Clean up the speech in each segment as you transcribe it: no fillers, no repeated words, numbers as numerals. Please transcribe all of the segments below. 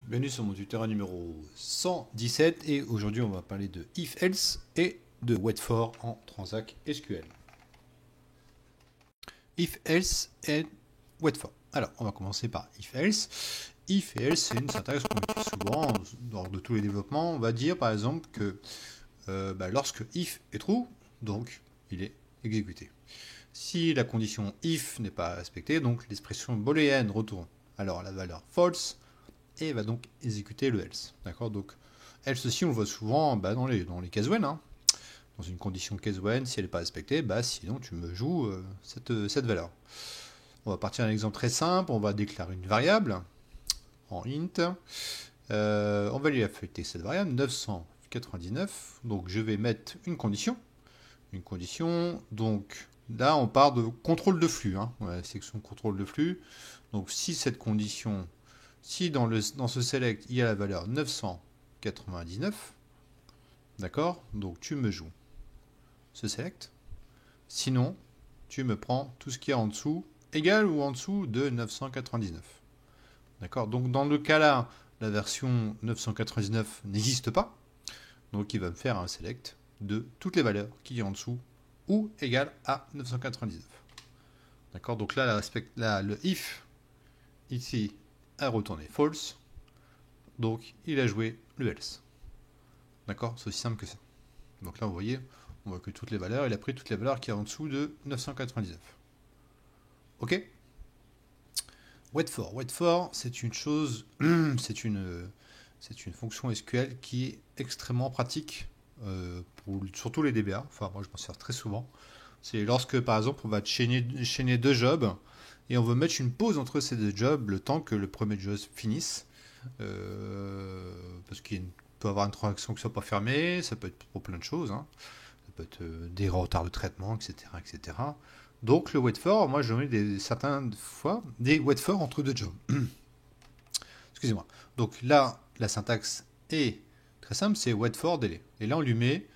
Bienvenue sur mon tutoriel numéro 117 et aujourd'hui on va parler de if-else et de wait-for en Transact SQL. If-else et wait-for. Alors on va commencer par if-else. If et else c'est une syntaxe qu'on utilise souvent lors de tous les développements. On va dire par exemple que lorsque if est true, donc il est exécuté. Si la condition if n'est pas respectée, donc l'expression booléenne retourne alors la valeur false et va donc exécuter le else. D'accord. Donc else aussi on le voit souvent dans les case when. Dans une condition case when, si elle n'est pas respectée, sinon tu me joues cette valeur. On va partir d'un exemple très simple. On va déclarer une variable en int. On va lui affecter cette variable 999. Donc je vais mettre une condition. Une condition. Donc là on part de contrôle de flux. La section contrôle de flux. Donc si cette condition, si dans ce select il y a la valeur 999, d'accord, donc tu me joues ce select. Sinon, tu me prends tout ce qui est en dessous, égal ou en dessous de 999. D'accord. Donc dans le cas là, la version 999 n'existe pas. Donc il va me faire un select de toutes les valeurs qui sont en dessous ou égales à 999. D'accord. Donc là, le if ici a retourné false. Donc il a joué le else. D'accord. C'est aussi simple que ça. Donc là, vous voyez, on voit que toutes les valeurs, il a pris toutes les valeurs qui sont en dessous de 999. Ok. Wait-for, c'est une chose, c'est une fonction SQL qui est extrêmement pratique pour surtout les DBA. Enfin, moi, je m'en sers très souvent. C'est lorsque, par exemple, on va chaîner deux jobs et on veut mettre une pause entre ces deux jobs le temps que le premier job finisse. Parce qu'il peut y avoir une transaction qui ne soit pas fermée, ça peut être pour plein de choses. Ça peut être des retards de traitement, etc., etc. Donc le wait-for, moi je mets certaines fois des wait-for entre deux jobs. Excusez-moi. Donc là, la syntaxe est très simple, c'est wait-for délai. Et là on lui met,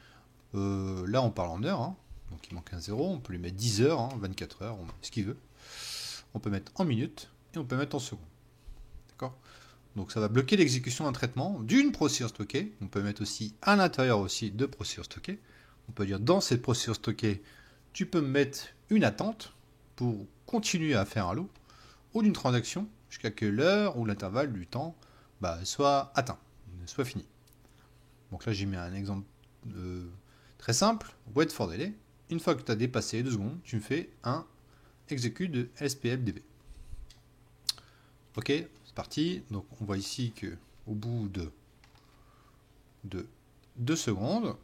là on parle en heures, donc il manque un 0, on peut lui mettre 10 heures, 24 heures, on met ce qu'il veut. On peut mettre en minutes et on peut mettre en secondes. D'accord. Donc ça va bloquer l'exécution d'un traitement d'une procédure stockée. On peut mettre aussi à l'intérieur aussi de procédures stockées. On peut dire dans cette procédure stockée, tu peux mettre une attente pour continuer à faire un lot ou d'une transaction jusqu'à que l'heure ou l'intervalle du temps soit atteint, soit fini. Donc là j'ai mis un exemple très simple, wait for delay. Une fois que tu as dépassé les 2 secondes, tu me fais un execute de SPLDB. Ok, c'est parti. Donc on voit ici que au bout de 2 secondes,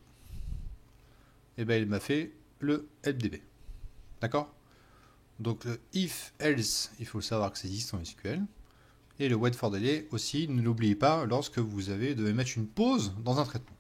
il m'a fait le LDB. D'accord. Donc le if else, il faut savoir que ça existe en SQL. Et le wait for delay aussi, ne l'oubliez pas lorsque vous devez mettre une pause dans un traitement.